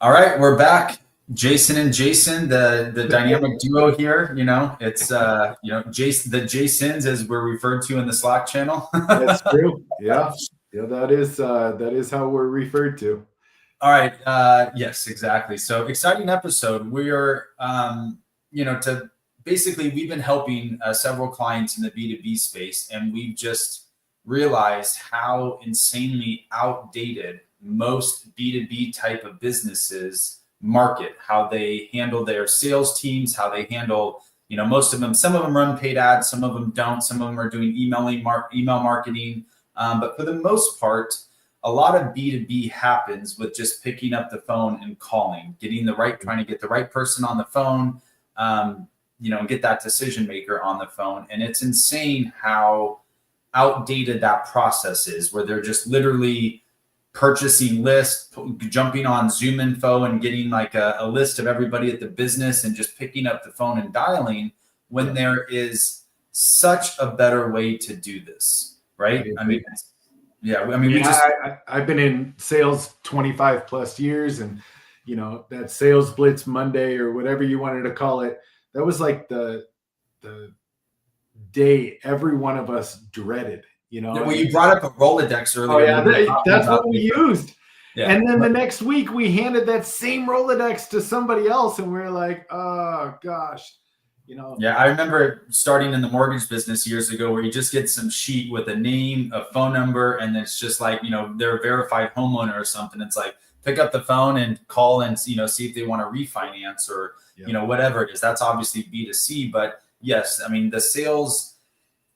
All right, we're back. Jason and Jason, the dynamic duo here. It's Jason, the Jasons as we're referred to in the Slack channel. That's true. Yeah. Yeah, that is how we're referred to. All right. Yes, exactly. So exciting episode. We're to basically we've been helping several clients in the B2B space, and we've just realized how insanely outdated most B2B type of businesses market, how they handle their sales teams, how they handle, most of them, some of them run paid ads, some of them don't, some of them are doing email marketing. But for the most part, a lot of B2B happens with just picking up the phone and calling, trying to get the right person on the phone, and get that decision maker on the phone. And it's insane how outdated that process is, where they're just literally purchasing lists, jumping on Zoom info and getting like a list of everybody at the business and just picking up the phone and dialing, when there is such a better way to do this, right? I've been in sales 25 plus years, and that sales blitz Monday or whatever you wanted to call it, that was like the day every one of us dreaded. Well, you brought up a Rolodex earlier. Oh yeah, that's what we used. Yeah. And then the next week we handed that same Rolodex to somebody else, and we were like, oh gosh. Yeah, I remember starting in the mortgage business years ago, where you just get some sheet with a name, a phone number, and it's just like, they're a verified homeowner or something. It's like, pick up the phone and call and, see if they want to refinance or, whatever it is. That's obviously B2C. But yes, the sales,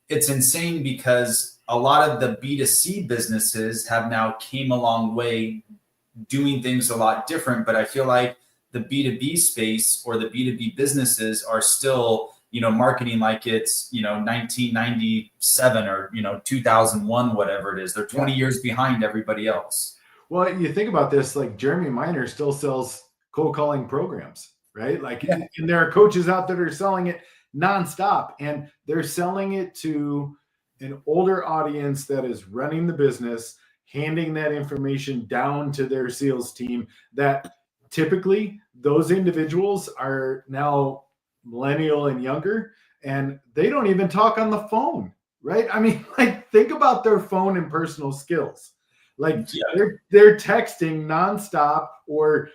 it's insane because a lot of the B2C businesses have now came a long way doing things a lot different. But I feel like the B2B space or the B2B businesses are still, marketing like it's, 1997 or, 2001, whatever it is. They're 20 years behind everybody else. Well, you think about this, like Jeremy Miner still sells cold calling programs, right? Like, and there are coaches out there that are selling it nonstop, and they're selling it to an older audience that is running the business, handing that information down to their sales team. That typically those individuals are now millennial and younger, and they don't even talk on the phone, right? Like, think about their phone and personal skills. Like, they're texting nonstop, or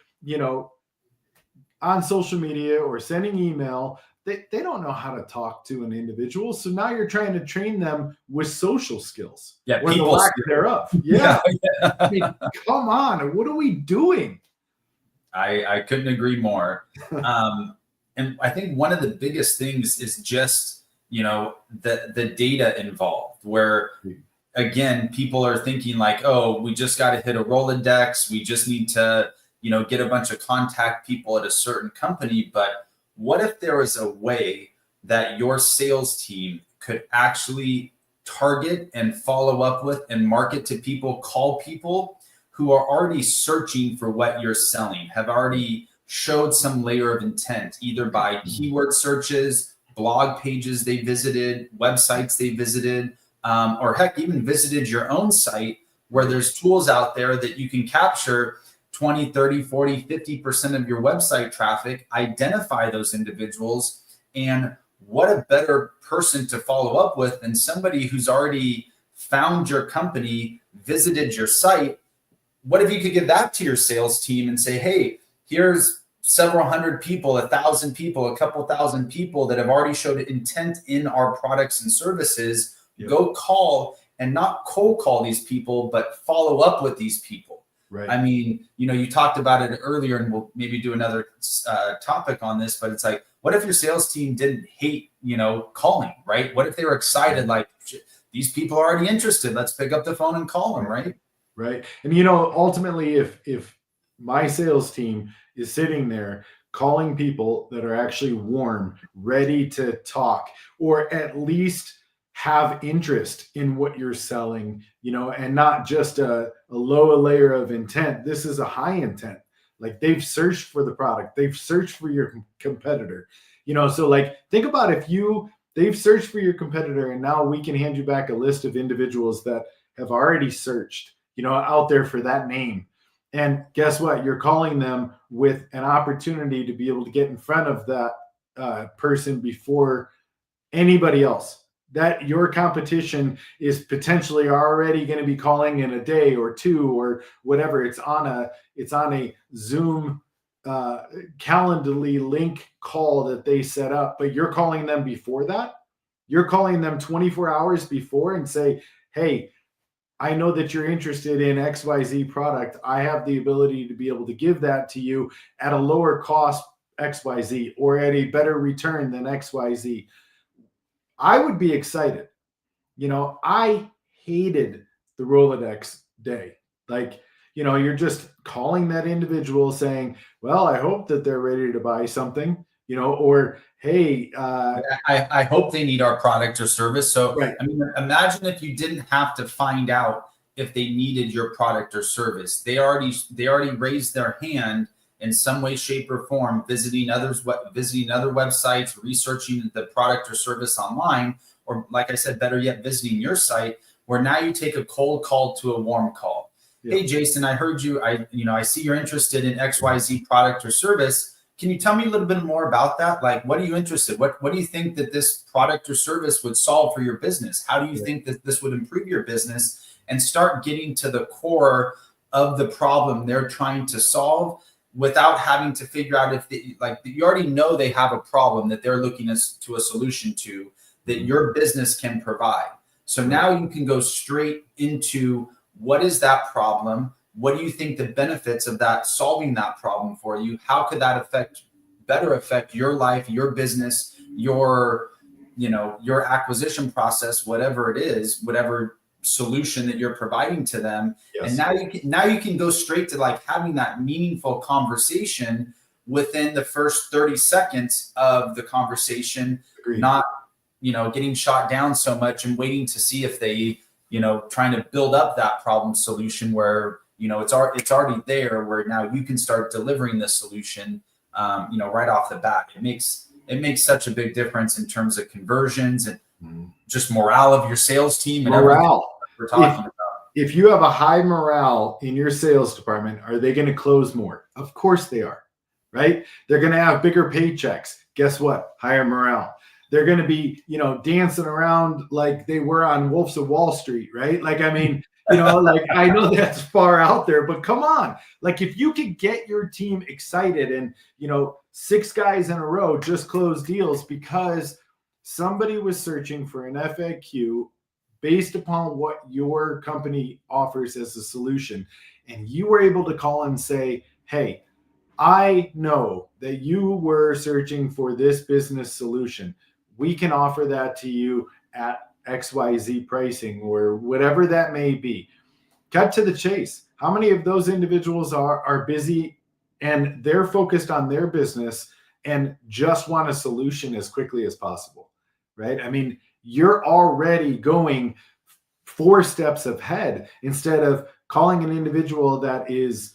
on social media or sending email. They don't know how to talk to an individual. So now you're trying to train them with social skills. Yeah, or the lack thereof. Yeah. Come on, what are we doing? I couldn't agree more. And I think one of the biggest things is just, the data involved, where again, people are thinking like, oh, we just got to hit a Rolodex. We just need to, get a bunch of contact people at a certain company. But what if there was a way that your sales team could actually target and follow up with and market to people, call people who are already searching for what you're selling, have already showed some layer of intent, either by keyword searches, blog pages they visited, websites they visited, or heck, even visited your own site, where there's tools out there that you can capture 20, 30, 40, 50% of your website traffic, identify those individuals. And what a better person to follow up with than somebody who's already found your company, visited your site. What if you could give that to your sales team and say, hey, here's several hundred people, 1,000 people, a couple thousand people that have already showed intent in our products and services. Yep. Go call, and not cold call these people, but follow up with these people. Right. You talked about it earlier, and we'll maybe do another topic on this, but it's like, what if your sales team didn't hate, calling, right? What if they were excited, like, these people are already interested, let's pick up the phone and call them, right? Right. And, ultimately, if my sales team is sitting there calling people that are actually warm, ready to talk, or at least have interest in what you're selling, and not just a lower layer of intent. This is a high intent. Like, they've searched for the product. They've searched for your competitor, so like, think about if they've searched for your competitor, and now we can hand you back a list of individuals that have already searched, out there for that name. And guess what? You're calling them with an opportunity to be able to get in front of that person before anybody else. That your competition is potentially already going to be calling in a day or two or whatever. It's on a Zoom Calendly link call that they set up, but you're calling them before that. You're calling them 24 hours before and say, hey, I know that you're interested in XYZ product. I have the ability to be able to give that to you at a lower cost XYZ or at a better return than XYZ. I would be excited. I hated the Rolodex day. Like, you're just calling that individual saying, well, I hope that they're ready to buy something, or, hey, I hope they need our product or service. So, right. I mean, imagine if you didn't have to find out if they needed your product or service. They already raised their hand in some way, shape, or form, visiting other websites, researching the product or service online, or like I said, better yet, visiting your site, where now you take a cold call to a warm call. Yeah. Hey, Jason, I heard you. I see you're interested in XYZ product or service. Can you tell me a little bit more about that? Like, what are you interested? What do you think that this product or service would solve for your business? How do you think that this would improve your business? And start getting to the core of the problem they're trying to solve without having to figure out if you already know they have a problem that they're looking to a solution to that your business can provide. So now you can go straight into what is that problem? What do you think the benefits of that solving that problem for you? How could that better affect your life, your business, your acquisition process, whatever it is, whatever solution that you're providing to them. Yes. And now you can go straight to like having that meaningful conversation within the first 30 seconds of the conversation. Agreed. Not, getting shot down so much and waiting to see if they, trying to build up that problem solution where, it's already there, where now you can start delivering the solution, right off the bat. It makes such a big difference in terms of conversions and just morale of your sales team and everything we're talking about. If you have a high morale in your sales department, are they going to close more? Of course they are, right? They're going to have bigger paychecks. Guess what? Higher morale. They're going to be, dancing around like they were on Wolves of Wall Street, right? Like, I mean, like I know that's far out there, but come on. Like if you could get your team excited and, 6 guys in a row just close deals because somebody was searching for an FAQ based upon what your company offers as a solution, and you were able to call and say, hey, I know that you were searching for this business solution. We can offer that to you at XYZ pricing or whatever that may be. Cut to the chase. How many of those individuals are busy and they're focused on their business and just want a solution as quickly as possible, right? I mean, you're already going 4 steps ahead instead of calling an individual that is,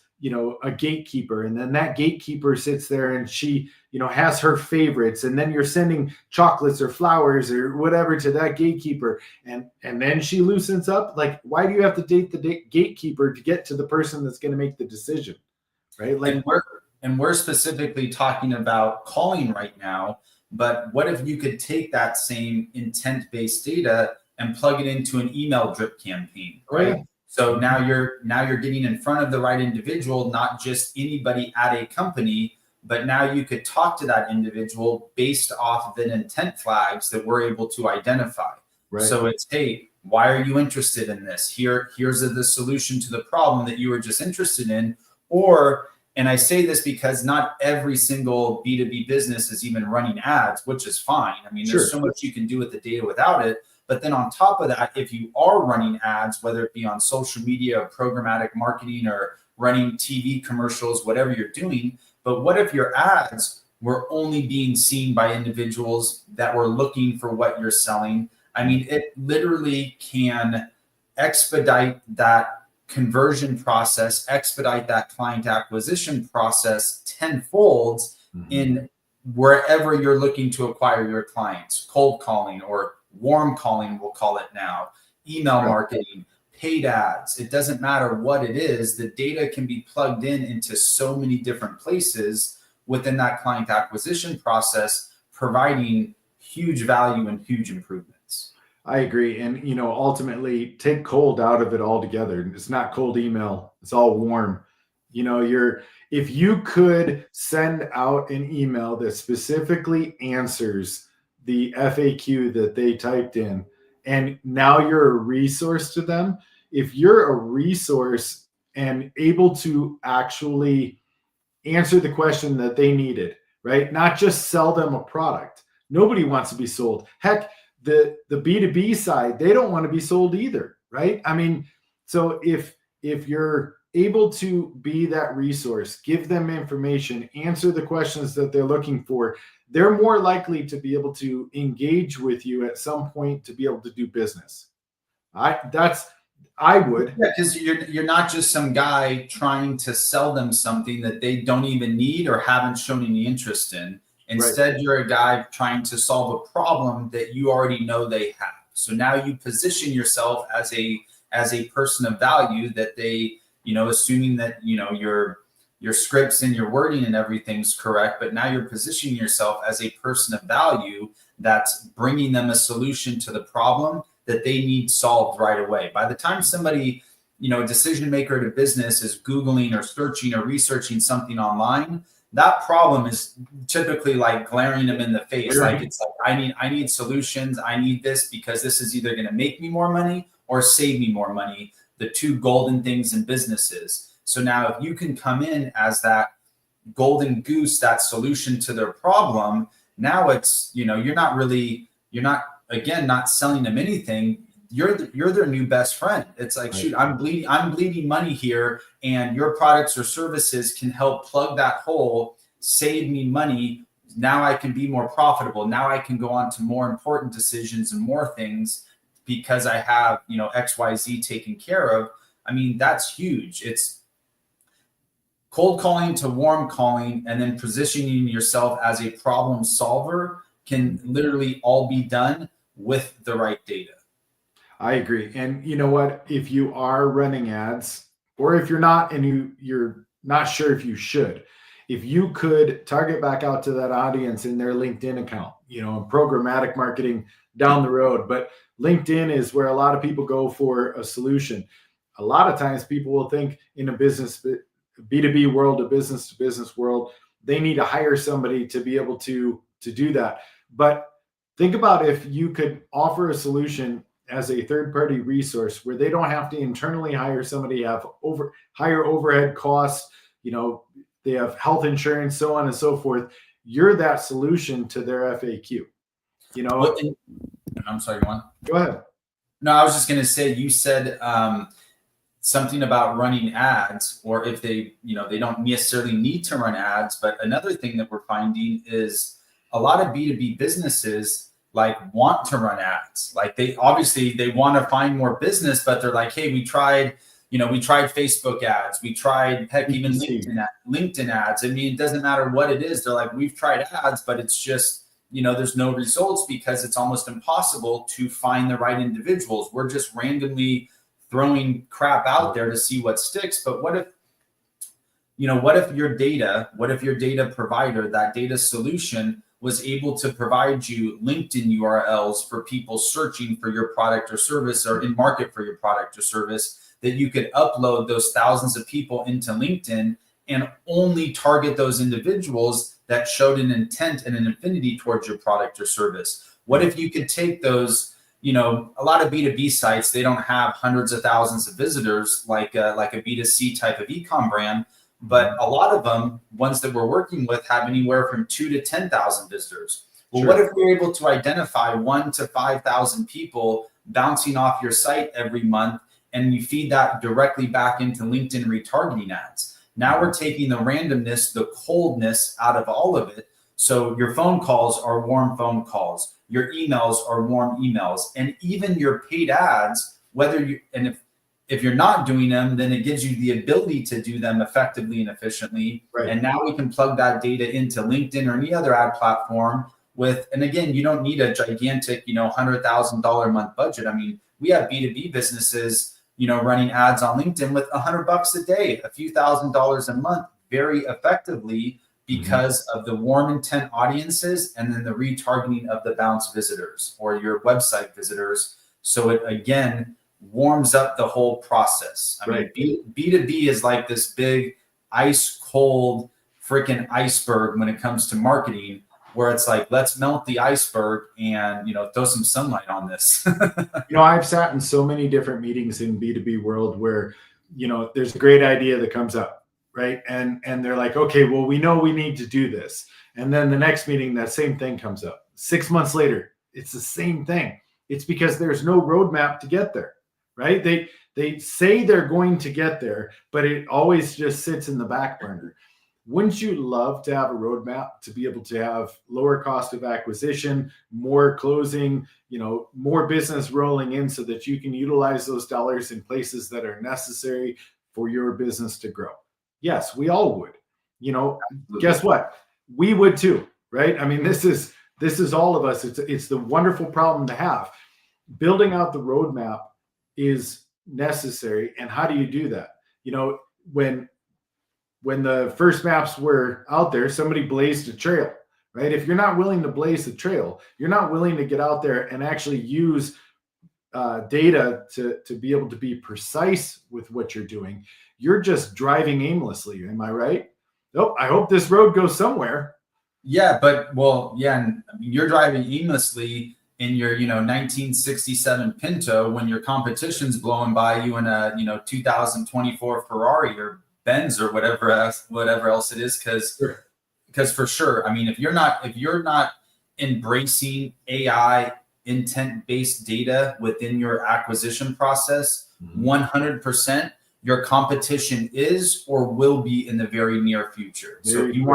a gatekeeper. And then that gatekeeper sits there and she, has her favorites. And then you're sending chocolates or flowers or whatever to that gatekeeper. And then she loosens up. Like, why do you have to date the gatekeeper to get to the person that's going to make the decision? Right. Like, and we're specifically talking about calling right now. But what if you could take that same intent-based data and plug it into an email drip campaign, right? Yeah. So now you're getting in front of the right individual, not just anybody at a company, but now you could talk to that individual based off of the intent flags that we're able to identify. Right. So it's, hey, why are you interested in this? Here's the solution to the problem that you were just interested in. Or, and I say this because not every single B2B business is even running ads, which is fine. I mean, there's so much you can do with the data without it. But then on top of that, if you are running ads, whether it be on social media or programmatic marketing or running TV commercials, whatever you're doing, but what if your ads were only being seen by individuals that were looking for what you're selling? I mean, it literally can expedite that conversion process, expedite that client acquisition process tenfold in wherever you're looking to acquire your clients, cold calling or warm calling, we'll call it now, email marketing, paid ads. It doesn't matter what it is. The data can be plugged in into so many different places within that client acquisition process, providing huge value and huge improvements. I agree. And, ultimately take cold out of it altogether. It's not cold email. It's all warm. If you could send out an email that specifically answers the FAQ that they typed in, and now you're a resource to them, if you're a resource and able to actually answer the question that they needed, right? Not just sell them a product. Nobody wants to be sold. Heck, the B2B side, they don't want to be sold either, right? I mean, so if you're able to be that resource, give them information, answer the questions that they're looking for, they're more likely to be able to engage with you at some point to be able to do business. I would. Yeah, because you're not just some guy trying to sell them something that they don't even need or haven't shown any interest in. Instead, you're a guy trying to solve a problem that you already know they have. So now you position yourself as a person of value that they, assuming that, your scripts and your wording and everything's correct, but now you're positioning yourself as a person of value that's bringing them a solution to the problem that they need solved right away. By the time somebody, a decision maker at a business is Googling or searching or researching something online, that problem is typically like glaring them in the face. Like it's like, I need solutions. I need this because this is either going to make me more money or save me more money. The two golden things in businesses. So now if you can come in as that golden goose, that solution to their problem, now it's, you're not selling them anything. You're their new best friend. It's like, shoot, I'm bleeding money here, and your products or services can help plug that hole, save me money. Now I can be more profitable. Now I can go on to more important decisions and more things because I have, XYZ taken care of. I mean, that's huge. It's cold calling to warm calling, and then positioning yourself as a problem solver can literally all be done with the right data. I agree. And you know what? If you are running ads, or if you're not and you're not sure if you should, if you could target back out to that audience in their LinkedIn account, programmatic marketing down the road. But LinkedIn is where a lot of people go for a solution. A lot of times people will think in a business, B2B world, a business to business world, they need to hire somebody to be able to do that. But think about if you could offer a solution as a third-party resource where they don't have to internally hire somebody, have higher overhead costs, they have health insurance, so on and so forth. You're that solution to their FAQ. I'm sorry, you want? Go ahead. No, I was just going to say, you said something about running ads, or if they don't necessarily need to run ads. But another thing that we're finding is a lot of B2B businesses want to run ads. Like they want to find more business, but they're like, hey, we tried Facebook ads. We tried, heck, even LinkedIn ads. I mean, it doesn't matter what it is. They're like, we've tried ads, but it's just, there's no results because it's almost impossible to find the right individuals. We're just randomly throwing crap out there to see what sticks. But what if your data provider, that data solution, was able to provide you LinkedIn URLs for people searching for your product or service, or in market for your product or service, that you could upload those thousands of people into LinkedIn and only target those individuals that showed an intent and an affinity towards your product or service? What if you could take those, a lot of B2B sites, they don't have hundreds of thousands of visitors like a B2C type of e-com brand. But a lot of them, ones that we're working with, have anywhere from 2,000 to 10,000 visitors. Well, sure. What if we're able to identify 1,000 to 5,000 people bouncing off your site every month, and you feed that directly back into LinkedIn retargeting ads? Now we're taking the randomness, the coldness out of all of it. So your phone calls are warm phone calls, your emails are warm emails, and even your paid ads, if you're not doing them, then it gives you the ability to do them effectively and efficiently. Right. And now we can plug that data into LinkedIn or any other ad platform and again, you don't need a gigantic, $100,000 a month budget. I mean, we have B2B businesses running ads on LinkedIn with $100 a day, a few $1,000s a month, very effectively because of the warm intent audiences and then the retargeting of the bounce visitors or your website visitors. So it, again, warms up the whole process. I mean, B2B is like this big ice cold freaking iceberg when it comes to marketing, where it's like, let's melt the iceberg and, throw some sunlight on this. I've sat in so many different meetings in B2B world where, there's a great idea that comes up, right? And they're like, okay, well, we know we need to do this. And then the next meeting, that same thing comes up. 6 months later, it's the same thing. It's because there's no roadmap to get there, right? They say they're going to get there, but it always just sits in the back burner. Wouldn't you love to have a roadmap to be able to have lower cost of acquisition, more closing, more business rolling in so that you can utilize those dollars in places that are necessary for your business to grow? Yes, we all would. Guess what? We would too, right? I mean, this is all of us. It's the wonderful problem to have. Building out the roadmap is necessary. And how do you do that? When the first maps were out there, somebody blazed a trail, right? If you're not willing to blaze the trail, you're not willing to get out there and actually use data to be able to be precise with what you're doing. You're just driving aimlessly. Am I right? Oh, I hope this road goes somewhere. Yeah, and you're driving aimlessly in your 1967 Pinto when your competition's blowing by you in a 2024 Ferrari or Benz or whatever else it is, because for sure, I mean, if you're not embracing AI intent-based data within your acquisition process, 100%, your competition is or will be in the very near future. So if you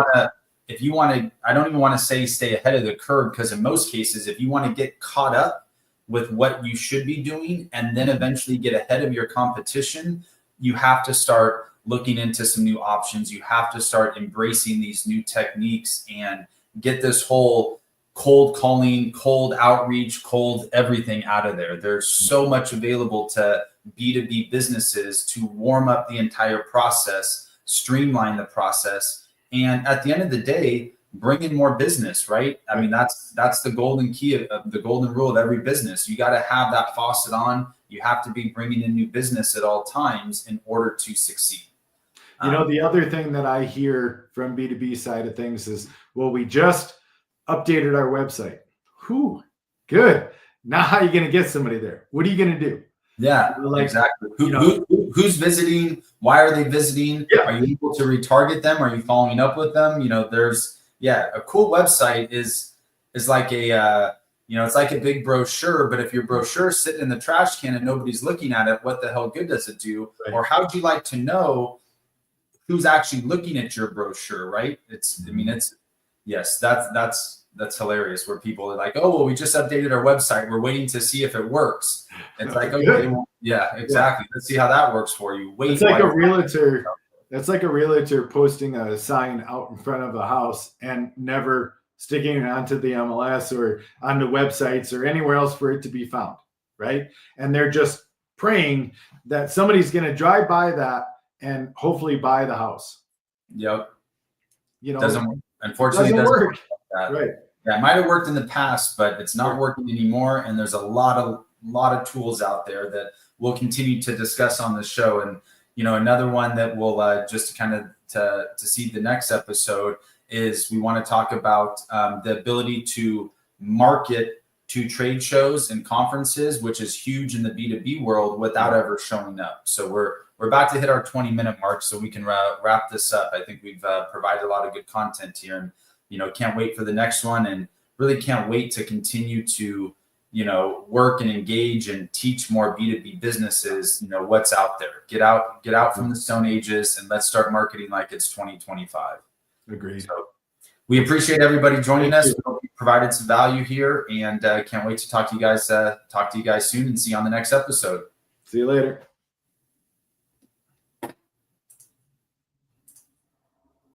want to, I don't even want to say stay ahead of the curve, because in most cases, if you want to get caught up with what you should be doing and then eventually get ahead of your competition, you have to start looking into some new options. You have to start embracing these new techniques and get this whole cold calling, cold outreach, cold everything out of there. There's so much available to B2B businesses to warm up the entire process, streamline the process, and at the end of the day, bring in more business, right? I mean, that's the golden key of the golden rule of every business. You got to have that faucet on. You have to be bringing in new business at all times in order to succeed. The other thing that I hear from B2B side of things is, well, we just updated our website. Good. Now how are you going to get somebody there? What are you going to do? Yeah, exactly. Who's visiting? Why are they visiting? Yeah. Are you able to retarget them? Are you following up with them? A cool website is like it's like a big brochure, but if your brochure is sitting in the trash can and nobody's looking at it, what the hell good does it do? Right. Or how'd you like to know who's actually looking at your brochure, right? That's hilarious, where people are like, oh, well, we just updated our website. We're waiting to see if it works. It's like, okay, well, yeah, exactly. Let's see how that works for you. It's like a realtor. That's like a realtor posting a sign out in front of a house and never sticking it onto the MLS or on the websites or anywhere else for it to be found, right? And they're just praying that somebody's going to drive by that and hopefully buy the house. Yep. Unfortunately, it doesn't work. Right. Yeah, it might have worked in the past, but it's not working anymore. And there's a lot of tools out there that we'll continue to discuss on the show. And another one that we'll just kind of to see the next episode is we want to talk about the ability to market to trade shows and conferences, which is huge in the B2B world without ever showing up. So we're about to hit our 20-minute mark, so we can wrap this up. I think we've provided a lot of good content here, and can't wait for the next one, and really can't wait to continue to work and engage and teach more B2B businesses what's out there. Get out from the Stone Ages, and let's start marketing like it's 2025. Agreed. So we appreciate everybody joining us. We hope you provided some value here, and can't wait to talk to you guys soon and see you on the next episode. See you later.